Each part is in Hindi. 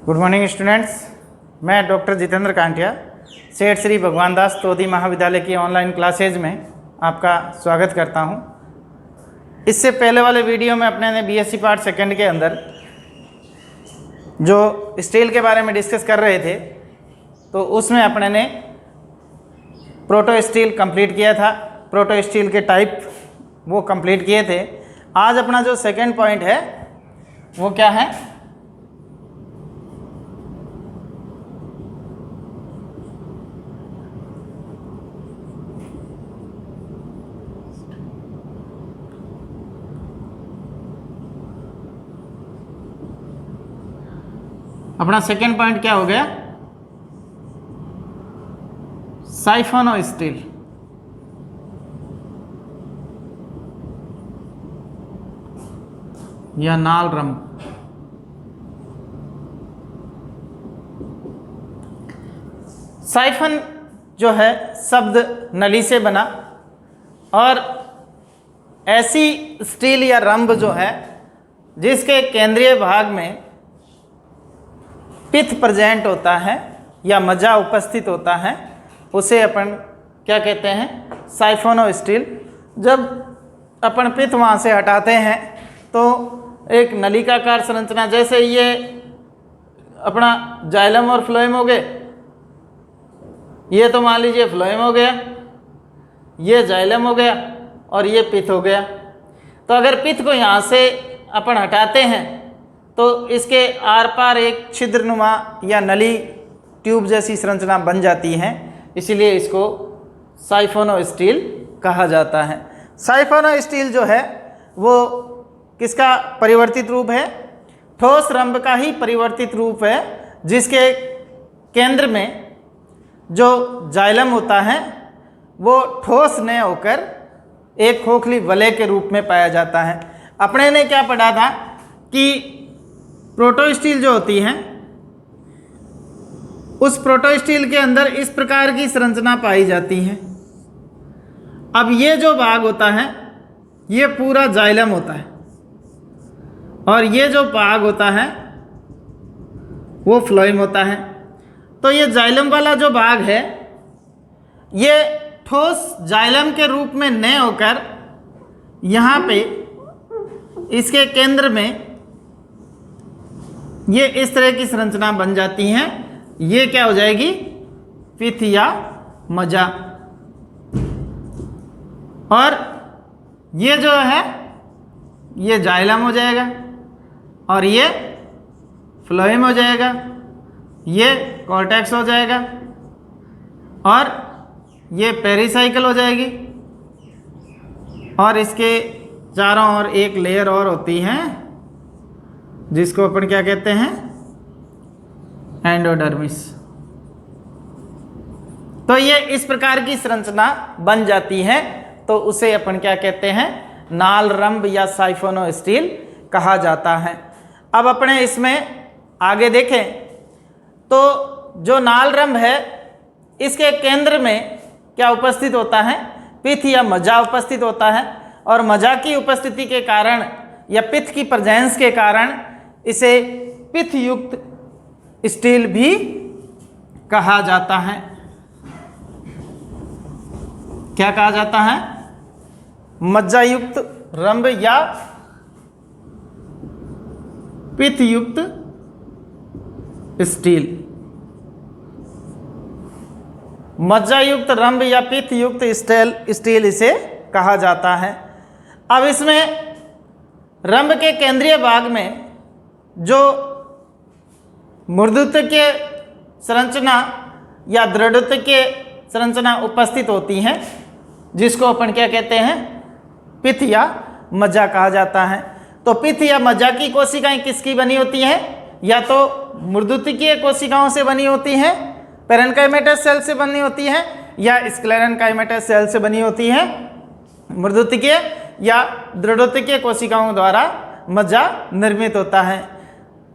गुड मॉर्निंग स्टूडेंट्स, मैं डॉक्टर जितेंद्र कांटिया सेठ श्री भगवान दास तोदी महाविद्यालय की ऑनलाइन क्लासेज में आपका स्वागत करता हूं। इससे पहले वाले वीडियो में अपने ने बीएससी पार्ट सेकंड के अंदर जो स्टील के बारे में डिस्कस कर रहे थे तो उसमें अपने ने प्रोटो स्टील कंप्लीट किया था, प्रोटो स्टील के टाइप वो कंप्लीट किए थे। आज अपना जो सेकंड पॉइंट है वो क्या है, अपना सेकेंड पॉइंट क्या हो गया, साइफोनो स्टील। या नाल रंब। साइफन जो है शब्द नली से बना और ऐसी स्टील या रंब जो है जिसके केंद्रीय भाग में पित्त प्रेजेंट होता है या मज्जा उपस्थित होता है, उसे अपन क्या कहते हैं, साइफोनो स्टील। जब अपन पित्त वहाँ से हटाते हैं तो एक नलिकाकार संरचना, जैसे ये अपना जाइलम और फ्लोएम हो गए, ये तो मान लीजिए फ्लोएम हो गया, ये जाइलम हो गया और ये पित्त हो गया। तो अगर पित्त को यहाँ से अपन हटाते हैं तो इसके आर पार एक छिद्रनुमा या नली ट्यूब जैसी संरचना बन जाती है, इसलिए इसको साइफोनो स्टील कहा जाता है। साइफोनो स्टील जो है वो किसका परिवर्तित रूप है, ठोस रंब का ही परिवर्तित रूप है, जिसके केंद्र में जो जाइलम होता है वो ठोस न होकर एक खोखली वलय के रूप में पाया जाता है। अपने ने क्या पढ़ा था कि प्रोटो स्टील जो होती है उस प्रोटो स्टील के अंदर इस प्रकार की संरचना पाई जाती है। अब ये जो भाग होता है ये पूरा जाइलम होता है और ये जो भाग होता है वो फ्लोएम होता है। तो ये जाइलम वाला जो भाग है ये ठोस जाइलम के रूप में न होकर यहाँ पे इसके केंद्र में ये इस तरह की संरचना बन जाती हैं। ये क्या हो जाएगी, पित्त या मज्जा। और ये जो है ये जाइलम हो जाएगा और ये फ्लोएम हो जाएगा, ये कॉर्टेक्स हो जाएगा और ये पेरिसाइकिल हो जाएगी। और इसके चारों ओर एक लेयर और होती है जिसको अपन क्या कहते हैं, एंडोडर्मिस। तो ये इस प्रकार की संरचना बन जाती है, तो उसे अपन क्या कहते हैं, नाल रंब या साइफोनो स्टील कहा जाता है। अब अपने इसमें आगे देखें तो जो नाल रंब है इसके केंद्र में क्या उपस्थित होता है, पित्त या मज्जा उपस्थित होता है। और मज्जा की उपस्थिति के कारण या पित्त की प्रेजेंस के कारण इसे पित्त युक्त स्टील भी कहा जाता है। क्या कहा जाता है, मज्जा युक्त रंब या पित्त युक्त स्टील। मज्जा युक्त रंब या पित्त युक्त स्टील इसे कहा जाता है। अब इसमें रंब के केंद्रीय भाग में जो मृदुत्व संरचना या दृढ़त्व संरचना उपस्थित होती हैं, जिसको अपन क्या कहते हैं, पित्त या मज्जा कहा जाता है। तो पित्त या मज्जा की कोशिकाएं किसकी बनी होती हैं, या तो मृदुत्वीय कोशिकाओं से बनी होती हैं, पेरेन्काइमेटस सेल से बनी होती हैं, या स्क्लेरेन्काइमेटस सेल से बनी होती हैं। मृदुत्वीय या दृढ़त्वीय कोशिकाओं द्वारा मज्जा निर्मित होता है।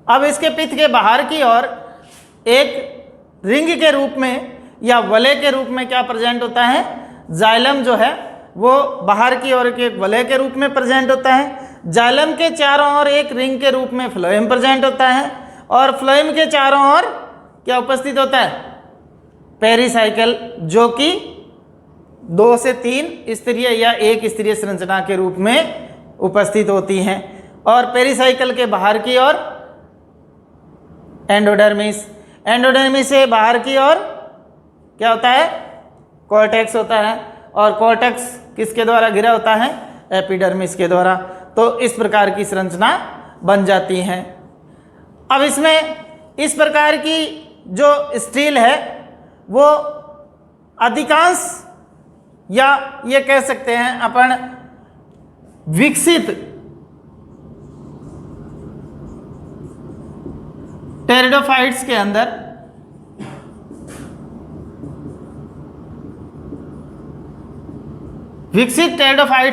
अब इसके पित्त के बाहर की ओर एक रिंग के रूप में या वलय के रूप में क्या प्रेजेंट होता है, जाइलम जो है वो बाहर की ओर के वलय के रूप में प्रेजेंट होता है। जाइलम के चारों ओर एक रिंग के रूप में फ्लोएम प्रेजेंट होता है और फ्लोएम के चारों ओर क्या उपस्थित होता है? पेरिसाइकिल, जो कि 2 से 3 स्तरीय या एक स्तरीय संरचना के रूप में उपस्थित होती हैं। और पेरिसाइकिल के बाहर की ओर एंडोडर्मिस, एंडोडर्मिस से बाहर की ओर क्या होता है? कॉर्टेक्स होता है। और कॉर्टेक्स किसके द्वारा घिरा होता है? एपिडर्मिस के द्वारा। तो इस प्रकार की संरचना बन जाती हैं। अब इसमें इस प्रकार की जो स्टील है वो अधिकांश, या ये कह सकते हैं अपन विकसित टेरिडोफाइट्स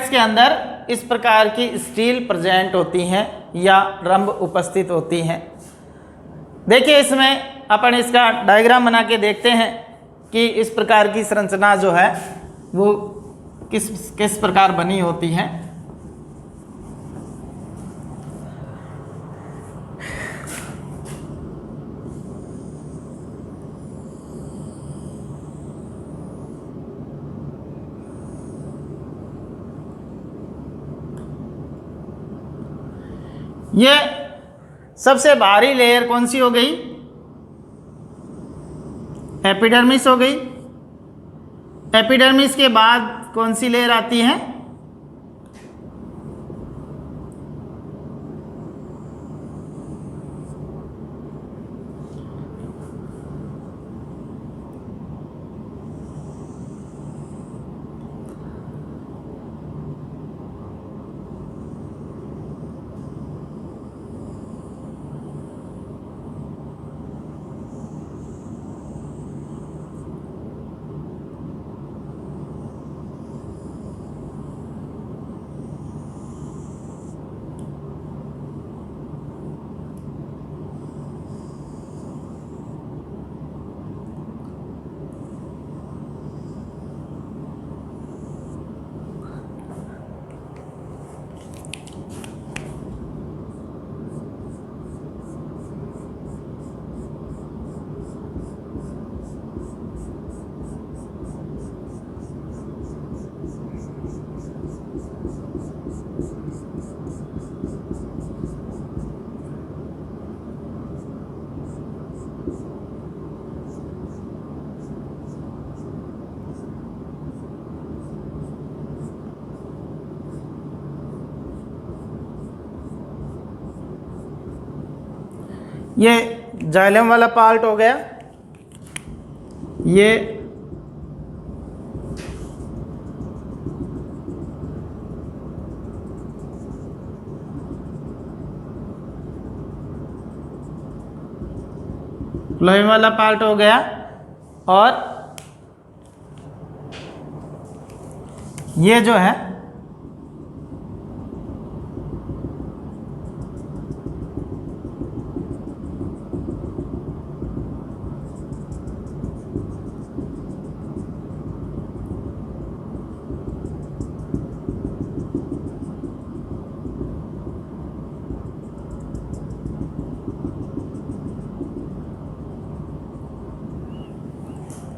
के अंदर इस प्रकार की स्टील प्रेजेंट होती हैं या रंभ उपस्थित होती हैं। देखिए इसमें अपन इसका डायग्राम बना के देखते हैं कि इस प्रकार की संरचना जो है वो किस प्रकार बनी होती है। ये सबसे बाहरी लेयर कौन सी हो गई? एपिडर्मिस हो गई। एपिडर्मिस के बाद कौन सी लेयर आती है? ये जाइलम वाला पार्ट हो गया। ये फ्लोएम वाला पार्ट हो गया। और ये जो है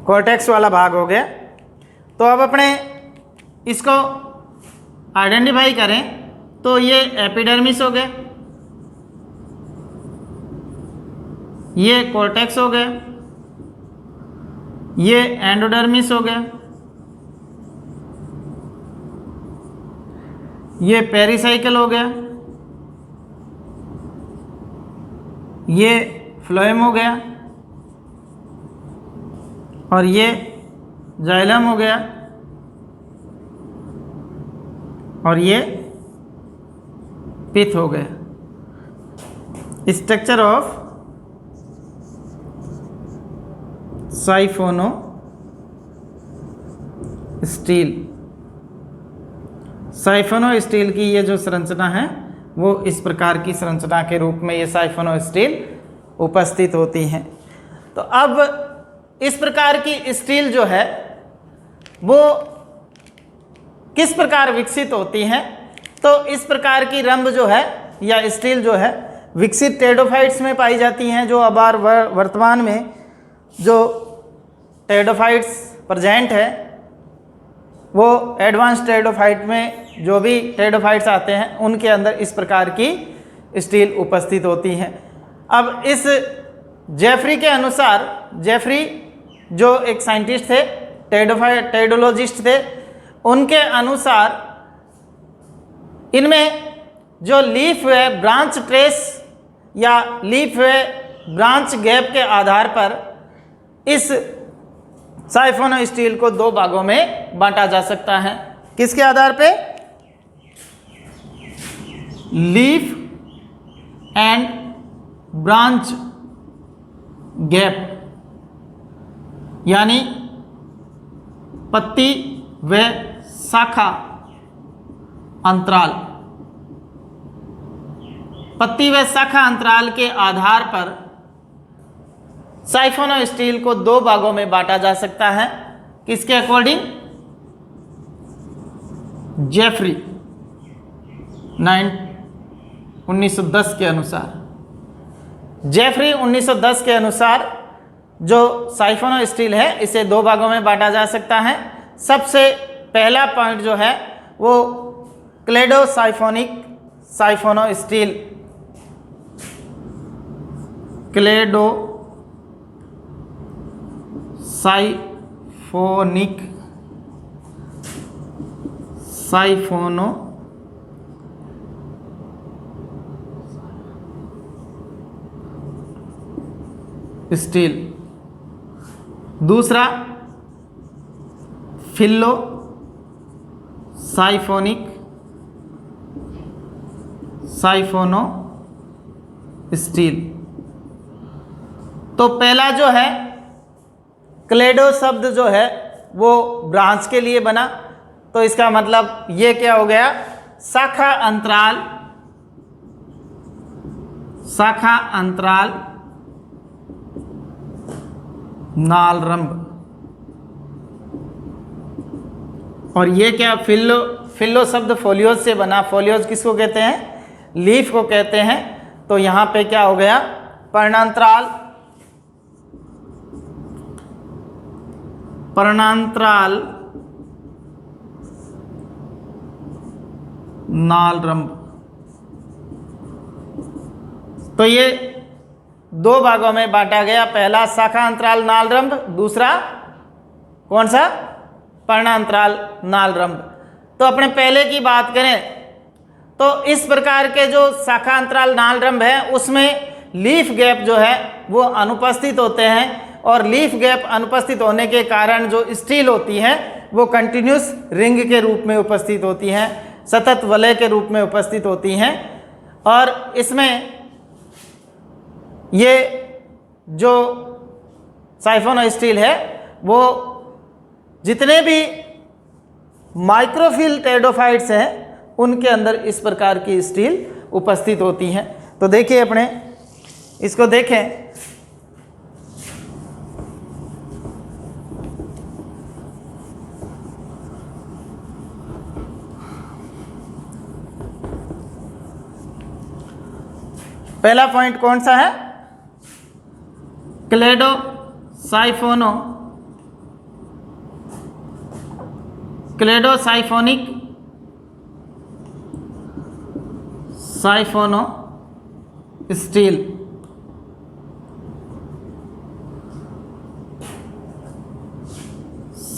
कॉर्टेक्स वाला भाग हो गया। तो अब अपने इसको आइडेंटिफाई करें तो ये एपिडर्मिस हो गया, ये कॉर्टेक्स हो गया, ये एंडोडर्मिस हो गया, ये पेरिसाइकिल हो गया, ये फ्लोएम हो गया, और ये जाइलम हो गया, और ये पिथ हो गया। Structure of siphonostele. Siphonostele की ये जो संरचना है वो इस प्रकार की संरचना के रूप में ये साइफोनो स्टील उपस्थित होती हैं। तो अब इस प्रकार की स्टील जो है वो किस प्रकार विकसित होती हैं? तो इस प्रकार की रंभ जो है या स्टील जो है विकसित टेरिडोफाइट्स में पाई जाती हैं, जो अब वर्तमान में जो टेरिडोफाइट्स प्रेजेंट है वो एडवांस टेरिडोफाइट में जो भी टेरिडोफाइट्स आते हैं उनके अंदर इस प्रकार की स्टील उपस्थित होती हैं। अब इस जेफरी के अनुसार, जेफरी जो एक साइंटिस्ट थे, टेरिडोलॉजिस्ट थे, उनके अनुसार इनमें जो लीफ वे ब्रांच ट्रेस या लीफ वे ब्रांच गैप के आधार पर इस साइफोनो स्टील को दो भागों में बांटा जा सकता है। किसके आधार पे? लीफ एंड ब्रांच गैप, यानी पत्ती व शाखा अंतराल। पत्ती व शाखा अंतराल के आधार पर साइफोनो स्टील को दो भागों में बांटा जा सकता है। किसके अकॉर्डिंग? जेफरी 1910 के अनुसार। जेफरी 1910 के अनुसार जो साइफोनो स्टील है इसे दो भागों में बांटा जा सकता है। सबसे पहला पॉइंट जो है वो क्लेडोसाइफोनिक साइफोनो स्टील, क्लेडो साइफोनिक साइफोनो स्टील। दूसरा फिल्लो साइफोनिक साइफोनो स्टील। तो पहला जो है क्लेडो शब्द जो है वो ब्रांच के लिए बना, तो इसका मतलब ये क्या हो गया? शाखा अंतराल, शाखा अंतराल नालरंभ। और ये क्या? फिल्लो, फिल्लो शब्द फोलियोज से बना। फोलियोज किसको कहते हैं? लीफ को कहते हैं। तो यहाँ पे क्या हो गया? पर्णांतराल, पर्णांतराल नालरंभ। तो ये दो भागों में बांटा गया। पहला शाखा अंतराल नालरंभ, दूसरा कौन सा? पर्णांतराल नालरंभ। तो अपने पहले की बात करें तो इस प्रकार के जो शाखा अंतराल नालरंभ है उसमें लीफ गैप जो है वो अनुपस्थित होते हैं, और लीफ गैप अनुपस्थित होने के कारण जो स्टील होती है वो कंटिन्यूस रिंग के रूप में उपस्थित होती हैं, सतत वलय के रूप में उपस्थित होती हैं। और इसमें ये जो साइफोनो स्टील है वो जितने भी माइक्रोफिल टेरिडोफाइट्स हैं उनके अंदर इस प्रकार की स्टील उपस्थित होती हैं। तो देखिए अपने इसको देखें। पहला पॉइंट कौन सा है? क्लेडोसाइफोनो, क्लेडोसाइफोनिक साइफोनो स्टील।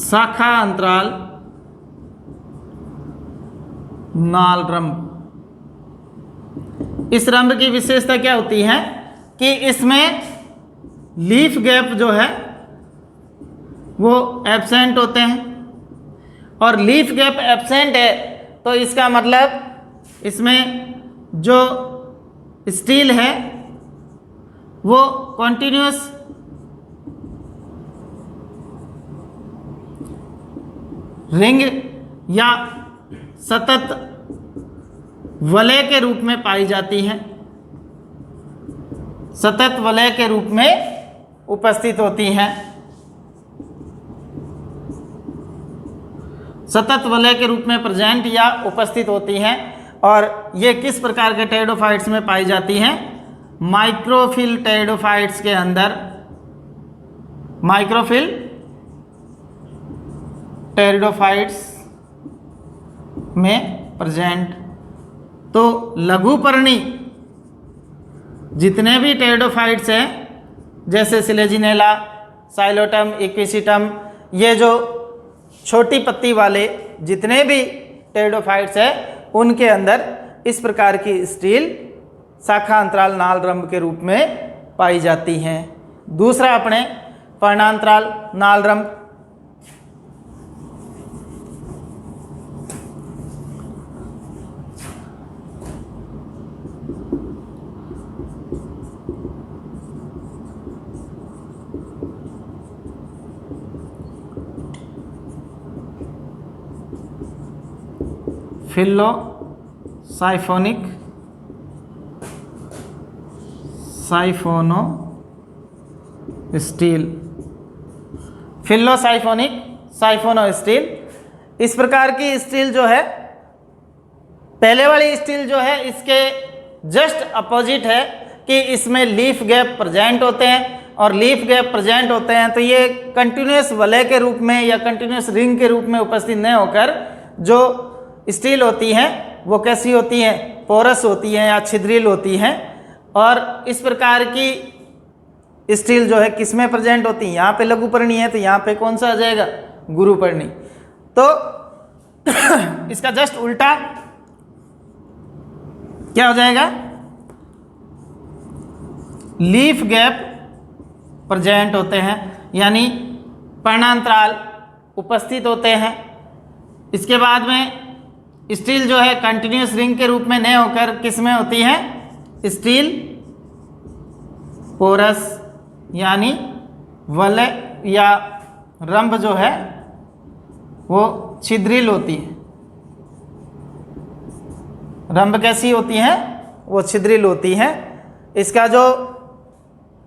शाखा अंतराल नालरंभ। इस रंभ की विशेषता क्या होती है कि इसमें लीफ गैप जो है वो एब्सेंट होते हैं, और लीफ गैप एब्सेंट है तो इसका मतलब इसमें जो स्टील है वो कॉन्टिन्यूस रिंग या सतत वलय के रूप में पाई जाती हैं, सतत वलय के रूप में उपस्थित होती हैं, सतत वलय के रूप में प्रेजेंट या उपस्थित होती हैं। और ये किस प्रकार के टेरिडोफाइट्स में पाई जाती हैं? माइक्रोफिल टेरिडोफाइट्स के अंदर, माइक्रोफिल टेरिडोफाइट्स में प्रेजेंट। तो लघुपर्णी जितने भी टेरिडोफाइट्स हैं, जैसे सिलेजिनेला, साइलोटम, इक्विसिटम, ये जो छोटी पत्ती वाले जितने भी टेरिडोफाइट्स हैं, उनके अंदर इस प्रकार की स्टील शाखा अंतराल नाल रंभ के रूप में पाई जाती हैं। दूसरा अपने पर्णांतराल नाल रंभ, फिल्लो साइफोनिक, साइफोनो स्टील, फिल्लो साइफोनिक, साइफोनो स्टील। इस प्रकार की स्टील जो है, पहले वाली स्टील जो है इसके जस्ट अपोजिट है कि इसमें लीफ गैप प्रेजेंट होते हैं, और लीफ गैप प्रेजेंट होते हैं तो ये कंटिन्यूस वलय के रूप में या कंटिन्यूस रिंग के रूप में उपस्थित न होकर जो स्टील होती हैं वो कैसी होती हैं, पोरस होती हैं या छिद्रिल होती हैं। और इस प्रकार की स्टील जो है किस में प्रेजेंट होती है, यहाँ पे लघुपर्णी है तो यहाँ पे कौन सा आ जाएगा, गुरुपर्णी। तो इसका जस्ट उल्टा क्या हो जाएगा, लीफ गैप प्रेजेंट होते हैं, यानी पर्णांतराल उपस्थित होते हैं। इसके बाद में स्टील जो है कंटिन्यूस रिंग के रूप में न होकर किस में होती है, स्टील पोरस, यानी वलय या रंभ जो है वो छिद्रिल होती है। रंभ कैसी होती है, वो छिद्रिल होती है। इसका जो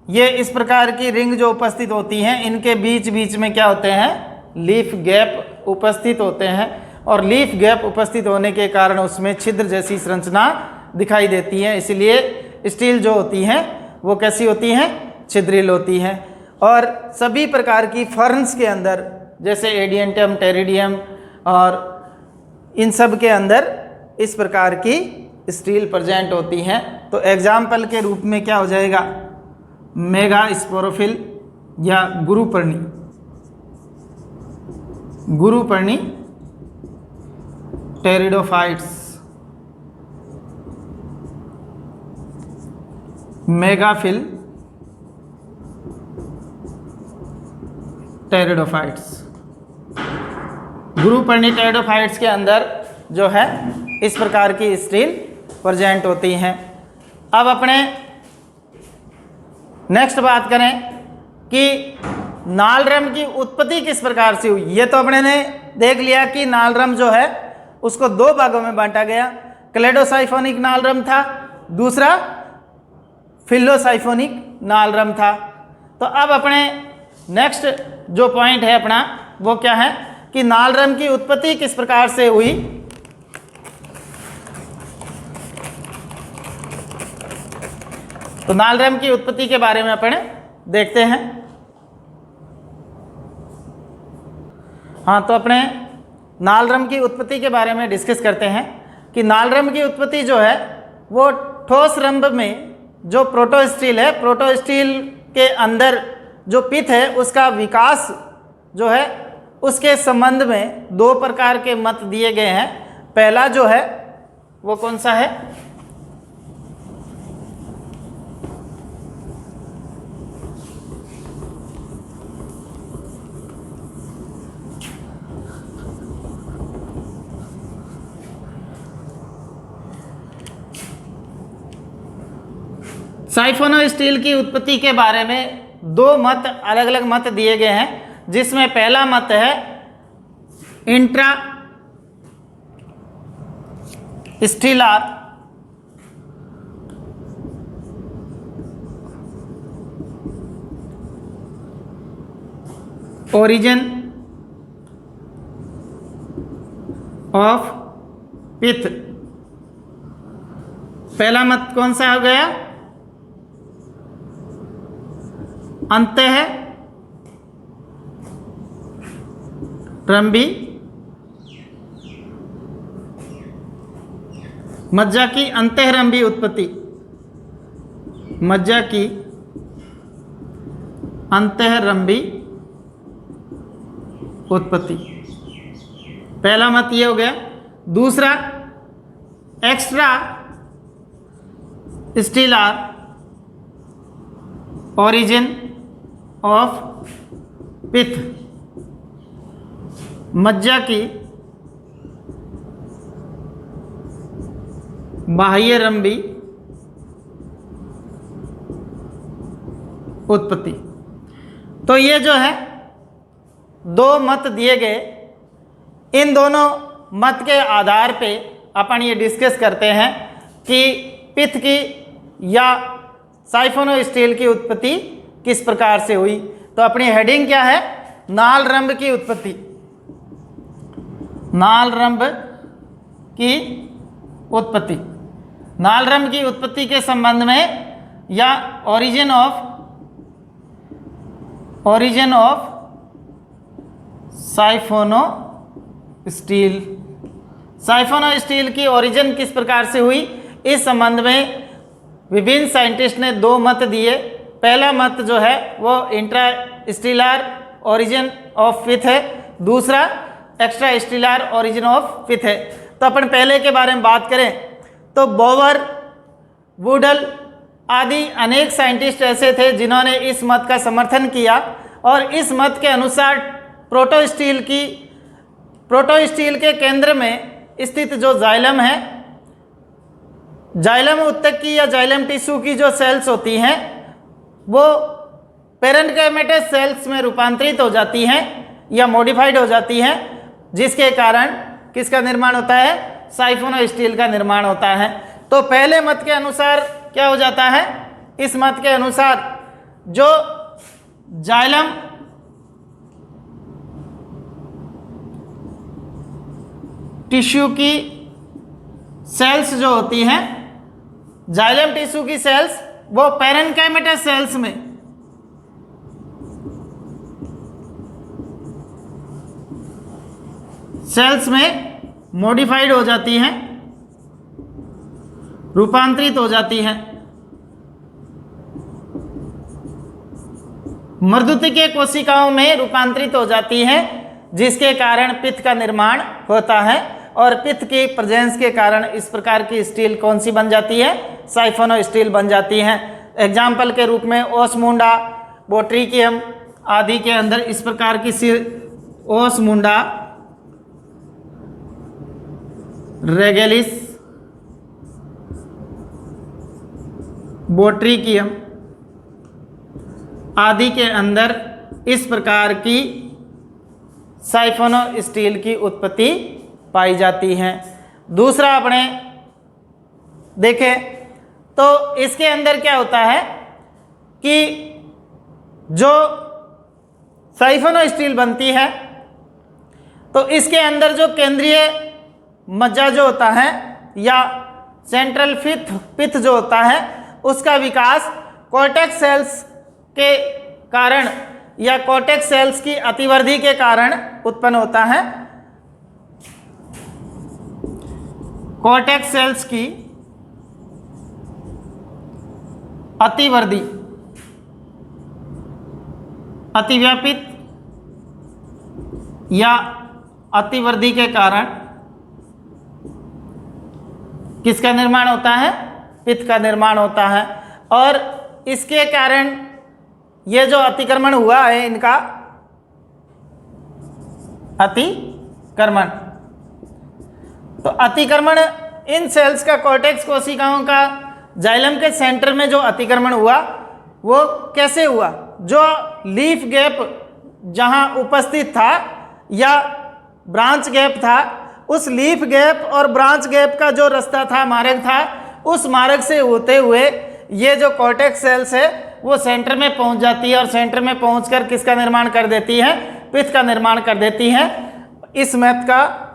ये इस प्रकार की रिंग जो उपस्थित होती हैं, इनके बीच बीच में क्या होते हैं, लीफ गैप उपस्थित होते हैं, और लीफ गैप उपस्थित होने के कारण उसमें छिद्र जैसी संरचना दिखाई देती है। इसलिए स्टील जो होती हैं वो कैसी होती हैं, छिद्रिल होती हैं। और सभी प्रकार की फर्न्स के अंदर, जैसे एडियंटम, टेरिडियम और इन सब के अंदर इस प्रकार की स्टील प्रेजेंट होती हैं। तो एग्जाम्पल के रूप में क्या हो जाएगा, मेगा स्पोरोफिल या गुरुपर्णी, गुरुपर्णी टेरिडोफाइट्स, मेगाफिल टेरिडोफाइट्स। गुरुपर्णी टेरिडोफाइट्स के अंदर जो है इस प्रकार की स्टील प्रेजेंट होती हैं। अब अपने नेक्स्ट बात करें कि नालरम की उत्पत्ति किस प्रकार से हुई। ये तो अपने ने देख लिया कि नालरम जो है उसको दो भागों में बांटा गया, क्लेडोसाइफोनिक नालरम था, दूसरा फिल्लोसाइफोनिक नालरम था। तो अब अपने नेक्स्ट जो पॉइंट है अपना वो क्या है कि नालरम की उत्पत्ति किस प्रकार से हुई। तो नालरम की उत्पत्ति के बारे में अपन देखते हैं। हाँ, तो अपने नालरम की उत्पत्ति के बारे में डिस्कस करते हैं कि नालरम की उत्पत्ति जो है वो ठोस रंभ में जो प्रोटोस्टील है, प्रोटोस्टील के अंदर जो पित्त है उसका विकास जो है उसके संबंध में दो प्रकार के मत दिए गए हैं। पहला जो है वो कौन सा है, साइफोनो स्टील की उत्पत्ति के बारे में दो मत, अलग अलग मत दिए गए हैं, जिसमें पहला मत है इंट्रा स्टीलार ओरिजिन ऑफ पित्त। पहला मत कौन सा हो गया, अंतः रंभी मज्जा की अंतःरंभी उत्पत्ति, मज्जा की अंतःरंभी उत्पत्ति। पहला मत ये हो गया। दूसरा, एक्स्ट्रा स्टीलार ओरिजिन ऑफ पिथ, मज्जा की बाह्यरंभी उत्पत्ति। तो ये जो है दो मत दिए गए, इन दोनों मत के आधार पे अपन ये डिस्कस करते हैं कि पित्त की या साइफोनो स्टील की उत्पत्ति किस प्रकार से हुई। तो अपनी हेडिंग क्या है? नालरंभ की उत्पत्ति, नालरंभ की उत्पत्ति। नालरंभ की उत्पत्ति के संबंध में या origin of siphonostele, siphonostele की ओरिजिन किस प्रकार से हुई, इस संबंध में विभिन्न साइंटिस्ट ने दो मत दिए। पहला मत जो है वो intra stelar origin of pith है, दूसरा extra stelar origin of pith है। तो अपन पहले के बारे में बात करें तो बोवर, वुडल आदि अनेक साइंटिस्ट ऐसे थे जिन्होंने इस मत का समर्थन किया और इस मत के अनुसार प्रोटो स्टील के केंद्र में स्थित जो जाइलम है, जाइलम उत्तक की या जाइलम टिश्यू की जो सेल्स होती हैं वो पेरेन्काइमेटस सेल्स में रूपांतरित हो जाती हैं या मॉडिफाइड हो जाती हैं, जिसके कारण किसका निर्माण होता है? साइफोनो स्टील का निर्माण होता है। तो पहले मत के अनुसार क्या हो जाता है? इस मत के अनुसार जो जाइलम टिश्यू की सेल्स जो होती हैं, जाइलम टिश्यू की सेल्स वो पेरेन्काइमेटस सेल्स में मॉडिफाइड हो जाती हैं, रूपांतरित हो जाती हैं। मर्दुतिकीय कोशिकाओं में रूपांतरित हो जाती हैं, जिसके कारण पित्त का निर्माण होता है और पित्त की प्रेजेंस के कारण इस प्रकार की स्टील कौन सी बन जाती है? साइफोनो स्टील बन जाती हैं। एग्जाम्पल के रूप में ओसमुंडा, बोट्रिकियम आदि के अंदर इस प्रकार की ओसमुंडा, रेगेलिस, बोट्रिकियम आदि के अंदर इस प्रकार की साइफोनो स्टील की उत्पत्ति पाई जाती है। दूसरा अपने देखें तो इसके अंदर क्या होता है कि जो साइफोनो स्टील बनती है तो इसके अंदर जो केंद्रीय मज्जा जो होता है या सेंट्रल पित्त जो होता है उसका विकास कॉर्टेक्स सेल्स के कारण या कॉर्टेक्स सेल्स की अतिवृद्धि के कारण उत्पन्न होता है। कॉर्टेक्स सेल्स की अतिवृद्धि, अतिव्यापित या अतिवृद्धि के कारण किसका निर्माण होता है? पित्त का निर्माण होता है। और इसके कारण ये जो अतिक्रमण हुआ है, इनका अतिक्रमण, तो अतिक्रमण इन सेल्स का कॉर्टेक्स कोशिकाओं का जाइलम के सेंटर में जो अतिक्रमण हुआ वो कैसे हुआ? जो लीफ गैप जहां उपस्थित था या ब्रांच गैप था, उस लीफ गैप और ब्रांच गैप का जो रास्ता था, मार्ग था, उस मार्ग से होते हुए ये जो कॉर्टेक्स सेल्स है वो सेंटर में पहुंच जाती है और सेंटर में पहुंचकर किसका निर्माण कर देती है? पित्त का निर्माण कर देती है। इस मैथ का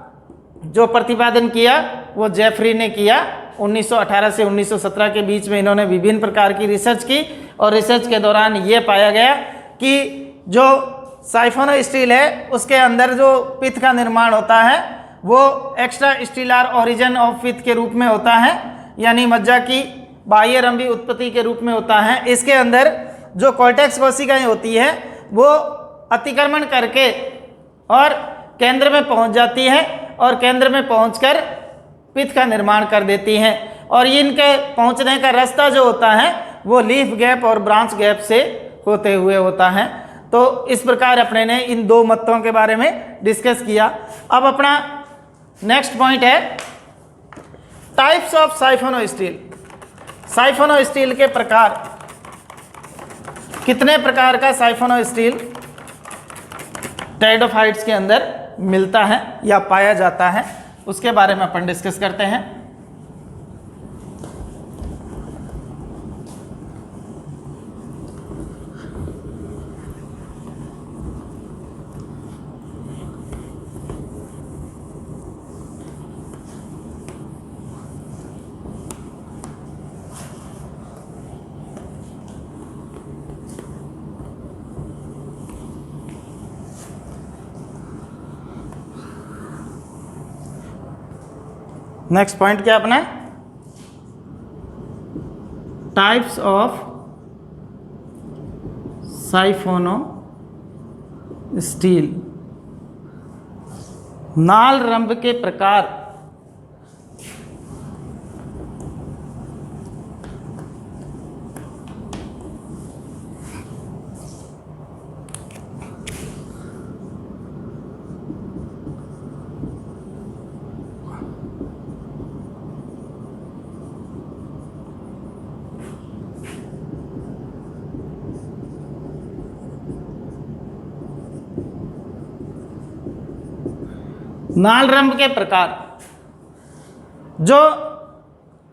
जो प्रतिपादन किया वो जेफरी ने किया 1918 से 1917 के बीच में। इन्होंने विभिन्न प्रकार की रिसर्च की और रिसर्च के दौरान ये पाया गया कि जो साइफोनो स्टील है उसके अंदर जो पित्त का निर्माण होता है वो एक्स्ट्रा स्टीलर ओरिजिन ऑफ पित्त के रूप में होता है, यानी मज्जा की बाह्य रंभी उत्पत्ति के रूप में होता है। इसके अंदर जो कॉर्टेक्स कोशिकाएं होती है वो अतिक्रमण करके और केंद्र में पहुंच जाती है और केंद्र में पहुंचकर पित्त का निर्माण कर देती हैं, और इनके पहुंचने का रास्ता जो होता है वो लीफ गैप और ब्रांच गैप से होते हुए होता है। तो इस प्रकार अपने ने इन दो मतों के बारे में डिस्कस किया। अब अपना नेक्स्ट पॉइंट है types of siphonostele. साइफोनो steel के प्रकार, कितने प्रकार का साइफोनो स्टील टेरिडोफाइट्स के अंदर मिलता है या पाया जाता है, उसके बारे में अपन डिस्कस करते हैं। नेक्स्ट पॉइंट क्या अपना, टाइप्स ऑफ साइफोनो स्टील, नाल रंभ के प्रकार। नाल रंभ के प्रकार, जो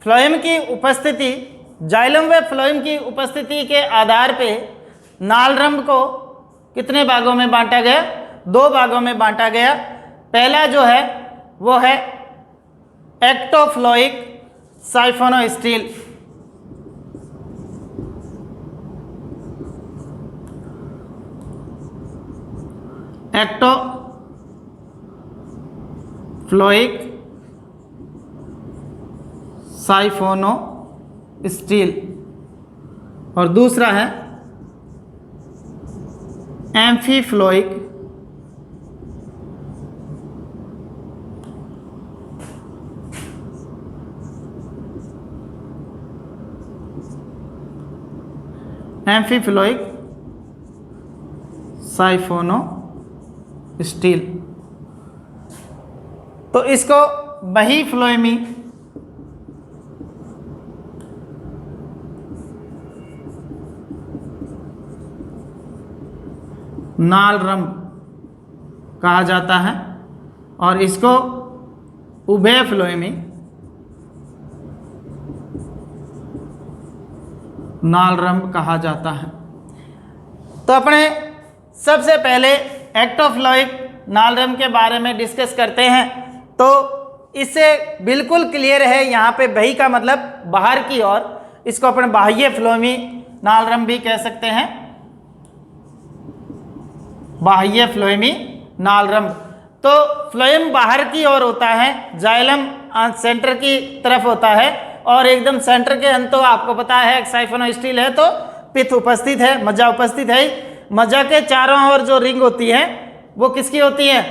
फ्लोएम की उपस्थिति, जाइलम व फ्लोएम की उपस्थिति के आधार पे नाल रंभ को कितने भागों में बांटा गया, दो भागों में बांटा गया। पहला जो है वो है एक्टोफ्लोइक साइफोनो स्टील, फ्लोइक साइफोनो स्टील, और दूसरा है एम्फीफ्लोइक साइफोनो स्टील। तो इसको बही फ्लोएमी नाल रंभ कहा जाता है, और इसको उभय फ्लोएमी नाल रंभ कहा जाता है। तो अपने सबसे पहले एक्टोफ्लोइक नाल रंभ के बारे में डिस्कस करते हैं। तो इससे बिल्कुल क्लियर है, यहाँ पे बही का मतलब बाहर की ओर, इसको अपन बाह्य फ्लोएमी नाल रंभ भी कह सकते हैं, बाह्य फ्लोएमी नाल रंभ। तो फ्लोएम बाहर की ओर होता है, जाइलम सेंटर की तरफ होता है, और एकदम सेंटर के अंत, तो आपको पता है साइफोनो स्टील है तो पित्त उपस्थित है, मज्जा उपस्थित है। मज्जा के चारों ओर जो रिंग होती है वो किसकी होती है,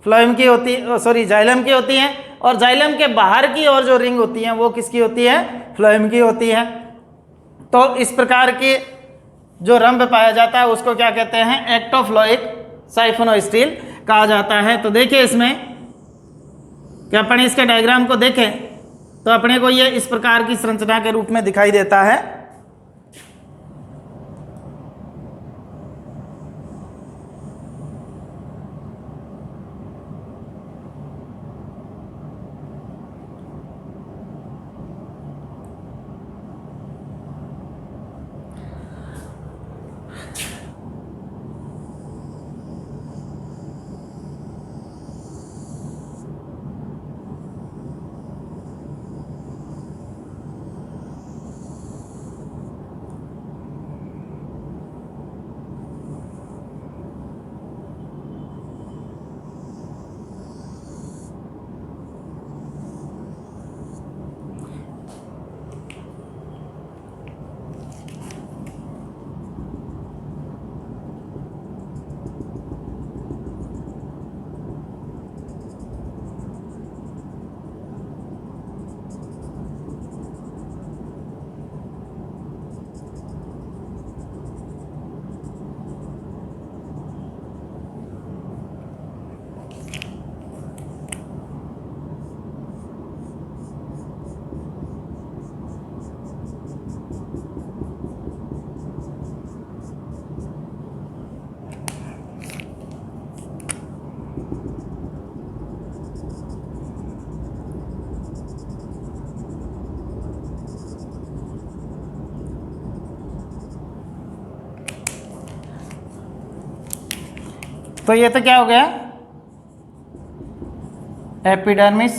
फ्लोएम की होती है, सॉरी जाइलम की होती है, और जाइलम के बाहर की ओर जो रिंग होती है वो किसकी होती है, फ्लोएम की होती है। तो इस प्रकार की जो रंभ पाया जाता है उसको क्या कहते हैं, एक्टोफ्लोइक साइफोनो स्टील कहा जाता है। तो देखिए इसमें कि अपन इसके डायग्राम को देखें तो अपने को ये इस प्रकार की संरचना के रूप में दिखाई देता है। तो ये तो क्या हो गया, एपिडर्मिस।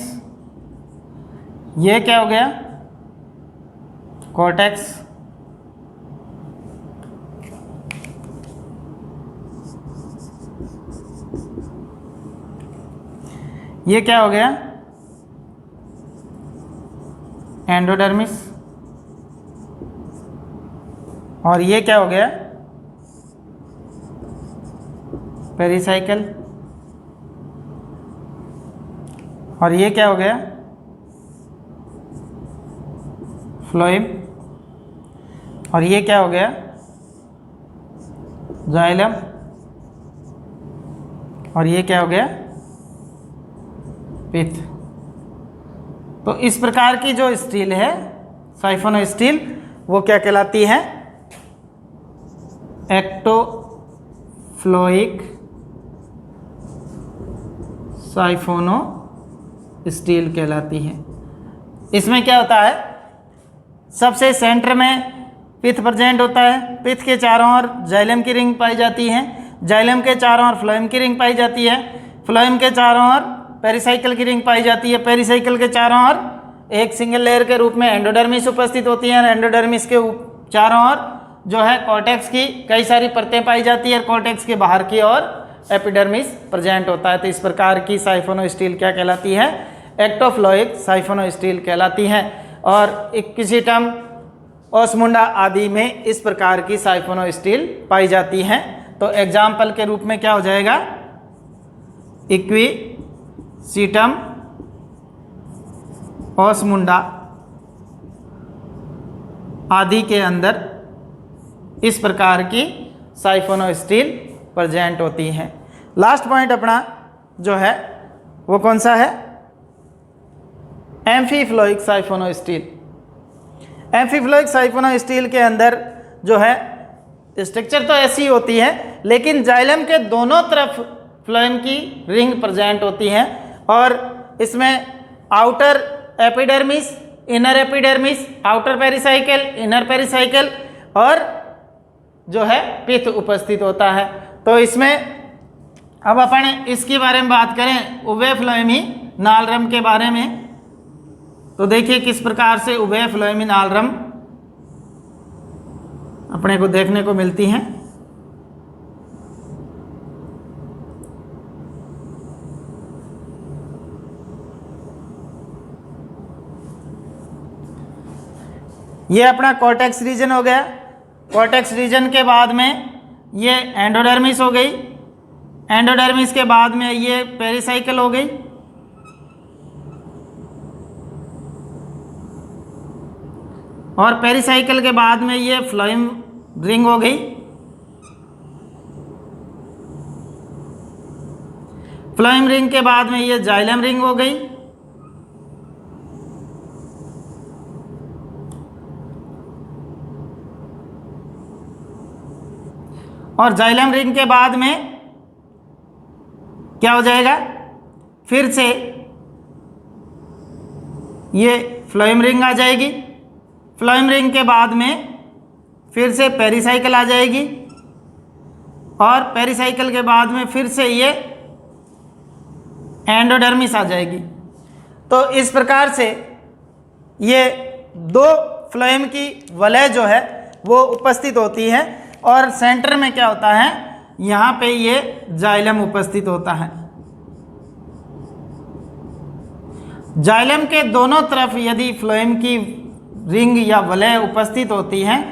ये क्या हो गया, कॉर्टेक्स। ये क्या हो गया, एंडोडर्मिस। और ये क्या हो गया, पेरिसाइकल। और ये क्या हो गया, फ्लोएम। और ये क्या हो गया, जाइलम। और ये क्या हो गया, पित्त। तो इस प्रकार की जो स्टील है साइफोनो स्टील, वो क्या कहलाती है, एक्टोफ्लोइक साइफोनो स्टील कहलाती है। इसमें क्या होता है, सबसे सेंटर में पित्त प्रेजेंट होता है, पित्त के चारों ओर जाइलम की रिंग पाई जाती है, जाइलम के चारों ओर फ्लोएम की रिंग पाई जाती है, फ्लोएम के चारों ओर पेरिसाइकल की रिंग पाई जाती है, पेरिसाइकल के चारों ओर एक सिंगल लेयर के रूप में एंडोडर्मिस उपस्थित होती है, और एंडोडर्मिस के चारों ओर जो है कॉर्टेक्स की कई सारी परतें पाई जाती है, और कॉर्टेक्स के बाहर की ओर एपिडर्मिस प्रेजेंट होता है। तो इस प्रकार की साइफोनो स्टील क्या कहलाती है, एक्टोफ्लोइक साइफोनो स्टील कहलाती है। और इक्विसिटम, ओस्मुंडा आदि में इस प्रकार की साइफोनो स्टील पाई जाती हैं। तो एग्जाम्पल के रूप में क्या हो जाएगा, इक्विसिटम, ओस्मुंडा आदि के अंदर इस प्रकार की साइफोनो स्टील प्रेजेंट होती हैं। लास्ट पॉइंट अपना जो है वो कौन सा है, एम्फीफ्लोइक साइफोनो स्टील। एम्फीफ्लोइक साइफोनो स्टील के अंदर जो है स्ट्रक्चर तो ऐसी होती है, लेकिन जाइलम के दोनों तरफ फ्लोएम की रिंग प्रेजेंट होती है, और इसमें outer epidermis, inner epidermis, outer pericycle, inner pericycle, और जो है पित्त उपस्थित होता है। तो इसमें अब अपन इसके बारे में बात करें, उभय फ्लोएमी नालरम के बारे में। तो देखिए किस प्रकार से उभय फ्लोएमी नालरम अपने को देखने को मिलती हैं। ये अपना कॉर्टेक्स रीजन हो गया। कॉर्टेक्स रीजन के बाद में ये एंडोडर्मिस हो गई, एंडोडर्मिस के बाद में ये पेरिसाइकल हो गई, और पेरिसाइकल के बाद में ये फ्लोएम रिंग हो गई, फ्लोएम रिंग के बाद में ये जाइलम रिंग हो गई, और जाइलम रिंग के बाद में क्या हो जाएगा, फिर से ये फ्लोएम रिंग आ जाएगी, फ्लोएम रिंग के बाद में फिर से पेरिसाइकल आ जाएगी, और पेरिसाइकल के बाद में फिर से ये एंडोडर्मिस आ जाएगी। तो इस प्रकार से ये दो फ्लोएम की वलय जो है वो उपस्थित होती है, और सेंटर में क्या होता है, यहाँ पे ये जाइलम उपस्थित होता है। जाइलम के दोनों तरफ यदि फ्लोएम की रिंग या वलय उपस्थित होती हैं,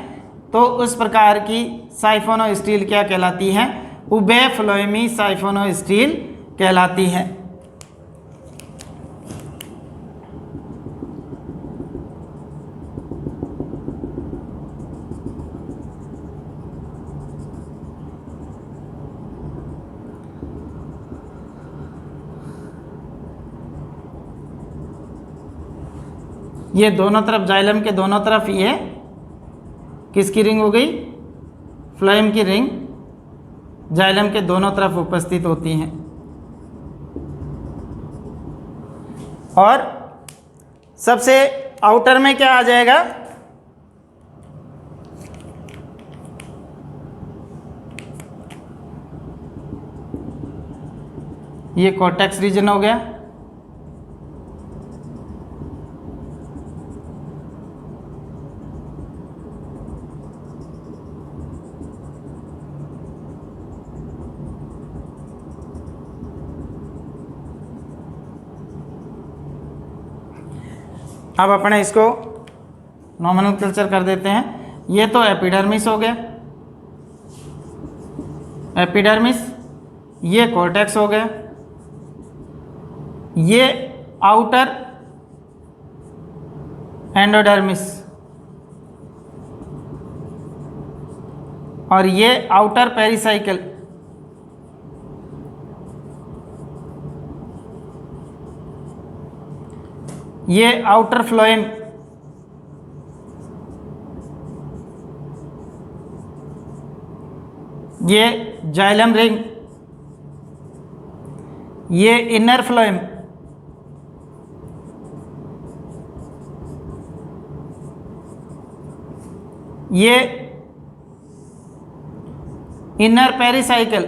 तो उस प्रकार की साइफोनो स्टील क्या कहलाती है, उभय फ्लोएमी साइफोनो स्टील कहलाती है। ये दोनों तरफ, जाइलम के दोनों तरफ ये किसकी रिंग हो गई, फ्लोएम की रिंग जाइलम के दोनों तरफ उपस्थित होती हैं। और सबसे आउटर में क्या आ जाएगा, ये कॉर्टेक्स रीजन हो गया। अब अपने इसको नॉमेनक्लेचर कर देते हैं। ये तो एपिडर्मिस हो गया, एपिडर्मिस, ये कॉर्टेक्स हो गया, ये आउटर एंडोडर्मिस और ये आउटर पेरिसाइकिल। ये आउटर फ्लोएम, ये जाइलम रिंग, ये इनर फ्लोएम, ये इनर पेरिसाइकिल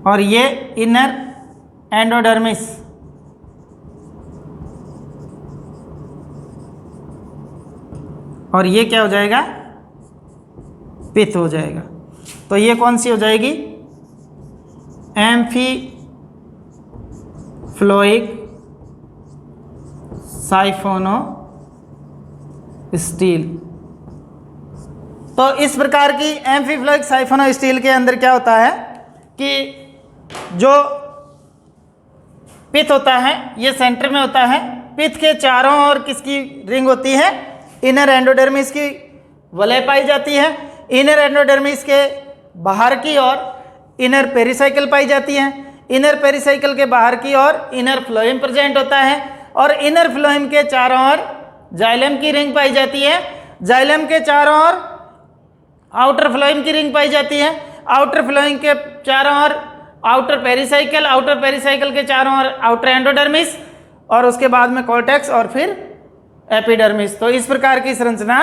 और ये इनर एंडोडर्मिस। और ये क्या हो जाएगा? पित्त हो जाएगा। तो ये कौन सी हो जाएगी? एम्फीफ्लोइक साइफोनोस्टील। तो इस प्रकार की एम्फीफ्लोइक साइफोनोस्टील के अंदर क्या होता है कि जो पित्त होता है ये सेंटर में होता है। पित्त के चारों ओर किसकी रिंग होती है? इनर एंडोडर्मिस की वलय पाई जाती है। इनर एंडोडर्मिस के बाहर की ओर इनर पेरिसाइकिल पाई जाती है। इनर पेरिसाइकिल के बाहर की ओर इनर फ्लोएम प्रेजेंट होता है और इनर फ्लोएम के चारों ओर जाइलम की रिंग पाई जाती है। जाइलम के चारों ओर आउटर फ्लोएम की रिंग पाई जाती है। आउटर फ्लोएम के चारों ओर आउटर पेरिसाइकिल, आउटर पेरिसाइकिल के चारों ओर आउटर एंडोडर्मिस और उसके बाद में कॉर्टेक्स और फिर एपिडर्मिस। तो इस प्रकार की संरचना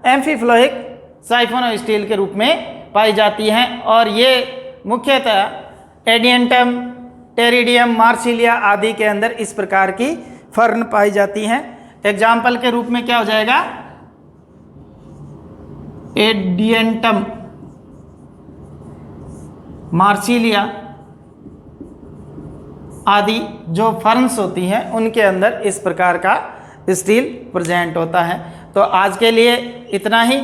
एम्फीफ्लोइक साइफोनोस्टील के रूप में पाई जाती है और ये मुख्यतः एडियंटम, टेरिडियम, मार्सिलिया आदि के अंदर इस प्रकार की फर्न पाई जाती हैं। एग्जाम्पल के रूप में क्या हो जाएगा? एडियंटम, मार्सिलिया आदि जो फर्न्स होती हैं उनके अंदर इस प्रकार का स्टील प्रेजेंट होता है। तो आज के लिए इतना ही,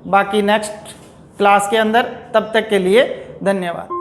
बाकी नेक्स्ट क्लास के अंदर। तब तक के लिए धन्यवाद।